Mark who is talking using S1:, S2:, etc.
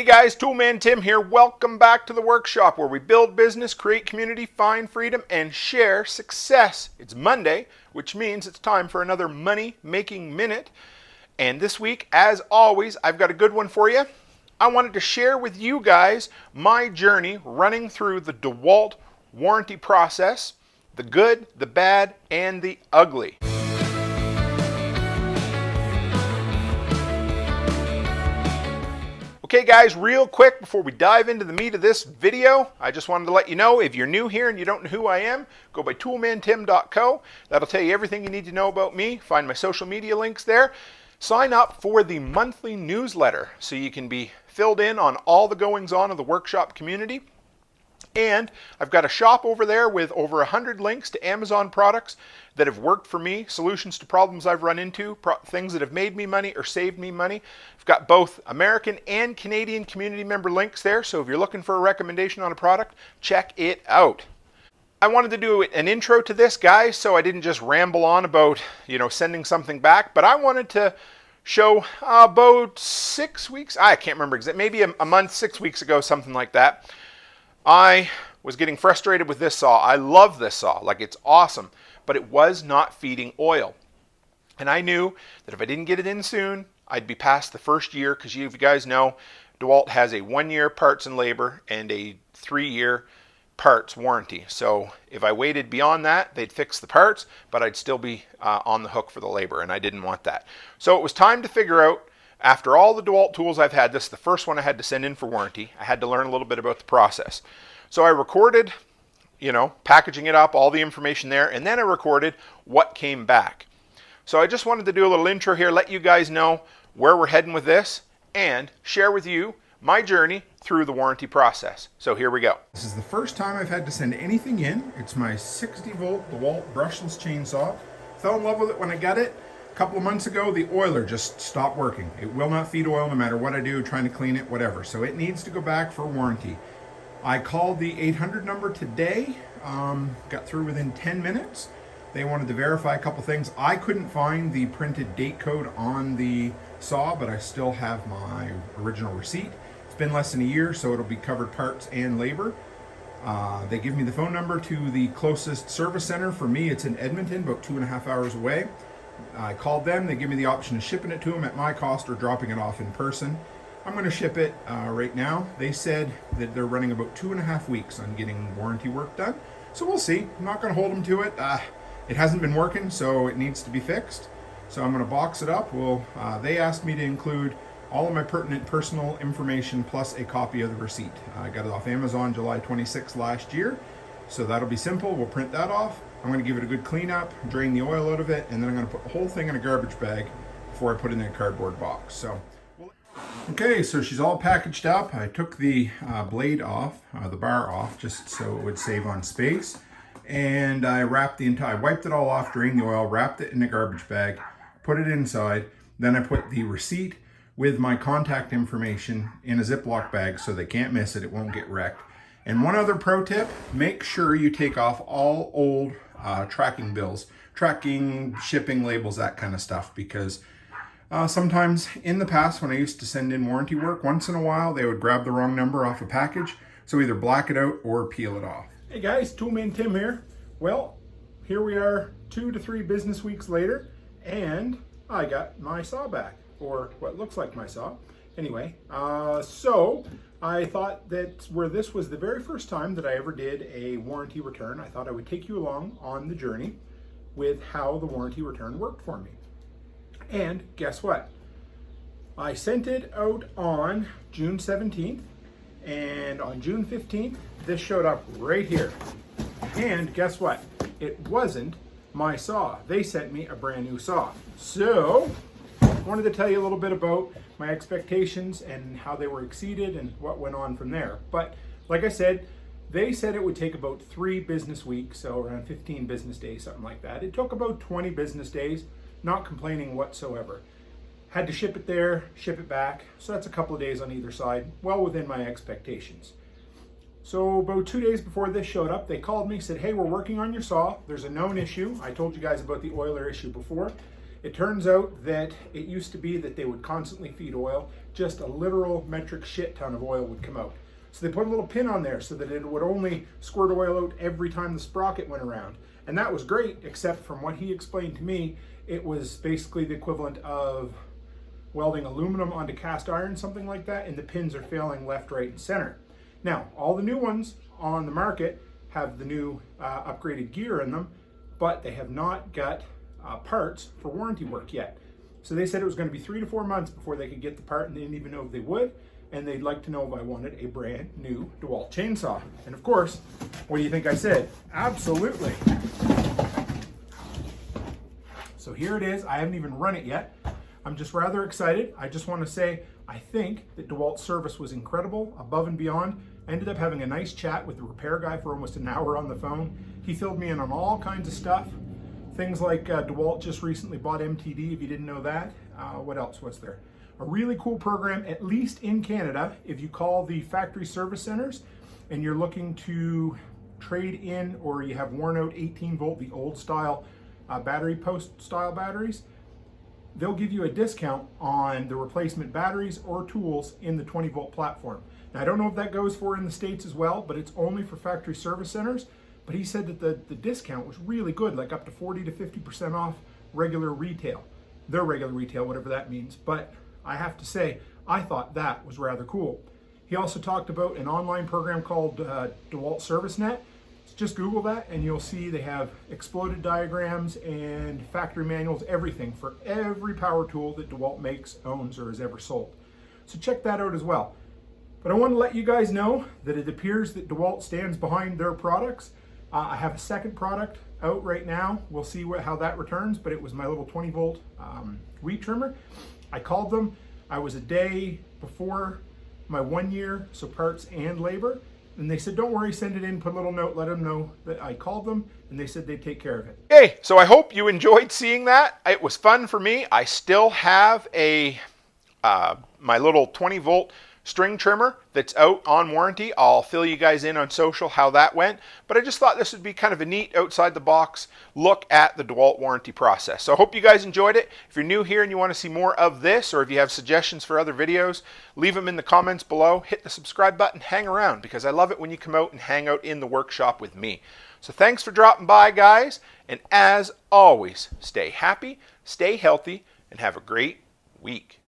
S1: Hey guys, Toolman Tim here. Welcome back to the workshop where we build business, create community, find freedom, and share success. It's Monday, which means it's time for another Money Making Minute. And this week, as always, I've got a good one for you. I wanted to share with you guys my journey running through the Dewalt Warranty process, the good, the bad, and the ugly. Okay guys, real quick before we dive into the meat of this video, I just wanted to let you know, if you're new here and you don't know who I am, go by toolmantim.co. That'll tell you everything you need to know about me. Find my social media links there. Sign up for the monthly newsletter so you can be filled in on all the goings on of the workshop community. And I've got a shop over there with over 100 links to Amazon products that have worked for me, solutions to problems I've run into, things that have made me money or saved me money. I've got both American and Canadian community member links there, so if you're looking for a recommendation on a product, check it out. I wanted to do an intro to this, guys, so I didn't just ramble on about, sending something back, but I wanted to show about 6 weeks, I can't remember exactly, maybe a month, 6 weeks ago, something like that. I was getting frustrated with this saw. I love this saw, like it's awesome, but it was not feeding oil. And I knew that if I didn't get it in soon, I'd be past the first year, because you guys know Dewalt has a 1-year parts and labor and a 3-year parts warranty. So if I waited beyond that, they'd fix the parts, but I'd still be on the hook for the labor, and I didn't want that. So it was time to figure out, after all the Dewalt tools I've had, this is the first one I had to send in for warranty. I had to learn a little bit about the process. So I recorded, packaging it up, all the information there, and then I recorded what came back. So I just wanted to do a little intro here, let you guys know where we're heading with this, and share with you my journey through the warranty process. So here we go. This is the first time I've had to send anything in. It's my 60-volt Dewalt brushless chainsaw. Fell in love with it when I got it. A couple of months ago, the oiler just stopped working. It will not feed oil no matter what I do, trying to clean it, whatever. So it needs to go back for warranty. I called the 800 number today, got through within 10 minutes. They wanted to verify a couple things. I couldn't find the printed date code on the saw, but I still have my original receipt. It's been less than a year, so it'll be covered parts and labor. They give me the phone number to the closest service center. For me, it's in Edmonton, about 2.5 hours away. I called them. They give me the option of shipping it to them at my cost or dropping it off in person. I'm going to ship it right now. They said that they're running about 2.5 weeks on getting warranty work done. So we'll see. I'm not going to hold them to it. It hasn't been working, so it needs to be fixed. So I'm going to box it up. They asked me to include all of my pertinent personal information plus a copy of the receipt. I got it off Amazon July 26th last year. So that'll be simple. We'll print that off. I'm going to give it a good cleanup, drain the oil out of it, and then I'm going to put the whole thing in a garbage bag before I put it in a cardboard box. Okay, so she's all packaged up. I took the blade off, the bar off, just so it would save on space. And I wrapped I wiped it all off, drained the oil, wrapped it in a garbage bag, put it inside. Then I put the receipt with my contact information in a Ziploc bag so they can't miss it, it won't get wrecked. And one other pro tip, make sure you take off all old tracking bills, tracking, shipping labels, that kind of stuff, because sometimes in the past when I used to send in warranty work, once in a while they would grab the wrong number off a package, so either black it out or peel it off. Hey guys, Toolman Tim here. Well, here we are 2 to 3 business weeks later, and I got my saw back, or what looks like my saw. Anyway, so I thought that where this was the very first time that I ever did a warranty return, I thought I would take you along on the journey with how the warranty return worked for me. And guess what? I sent it out on June 17th, and on June 15th, this showed up right here. And guess what? It wasn't my saw. They sent me a brand new saw. So, I wanted to tell you a little bit about my expectations and how they were exceeded and what went on from there. But like I said, they said it would take about 3 business weeks, so around 15 business days, something like that. It took about 20 business days, not complaining whatsoever. Had to ship it there, ship it back, so that's a couple of days on either side, well within my expectations. So about 2 days before this showed up, they called me, said, hey, we're working on your saw. There's a known issue. I told you guys about the oiler issue before. It turns out that it used to be that they would constantly feed oil, just a literal metric shit ton of oil would come out. So they put a little pin on there so that it would only squirt oil out every time the sprocket went around. And that was great, except from what he explained to me, it was basically the equivalent of welding aluminum onto cast iron, something like that, and the pins are failing left, right, and center. Now, all the new ones on the market have the new upgraded gear in them, but they have not got parts for warranty work yet. So they said it was going to be 3 to 4 months before they could get the part, and they didn't even know if they would. And they'd like to know if I wanted a brand new Dewalt chainsaw. And of course, what do you think I said? Absolutely. So here it is. I haven't even run it yet. I'm just rather excited. I just want to say, I think that Dewalt's service was incredible, above and beyond. I ended up having a nice chat with the repair guy for almost an hour on the phone. He filled me in on all kinds of stuff. Things like Dewalt just recently bought MTD, if you didn't know that. What else was there? A really cool program, at least in Canada, if you call the factory service centers and you're looking to trade in, or you have worn out 18 volt, the old style battery post style batteries, they'll give you a discount on the replacement batteries or tools in the 20 volt platform. Now, I don't know if that goes for in the States as well, but it's only for factory service centers. But he said that the discount was really good, like up to 40 to 50% off regular retail. Their regular retail, whatever that means. But I have to say, I thought that was rather cool. He also talked about an online program called Dewalt ServiceNet. Just Google that and you'll see they have exploded diagrams and factory manuals, everything for every power tool that Dewalt makes, owns, or has ever sold. So check that out as well. But I want to let you guys know that it appears that Dewalt stands behind their products. I have a second product out right now. We'll see how that returns, but it was my little 20 volt weed trimmer. I called them. I was a day before my 1 year, so parts and labor. And they said, don't worry, send it in, put a little note, let them know that I called them, and they said they'd take care of it. Hey, so I hope you enjoyed seeing that. It was fun for me. I still have my little 20 volt string trimmer that's out on warranty. I'll fill you guys in on social how that went, but I just thought this would be kind of a neat outside the box look at the Dewalt warranty process. So I hope you guys enjoyed it. If you're new here and you want to see more of this, or if you have suggestions for other videos, leave them in the comments below. Hit the subscribe button, hang around, because I love it when you come out and hang out in the workshop with me. So thanks for dropping by, guys, and as always, stay happy, stay healthy, and have a great week.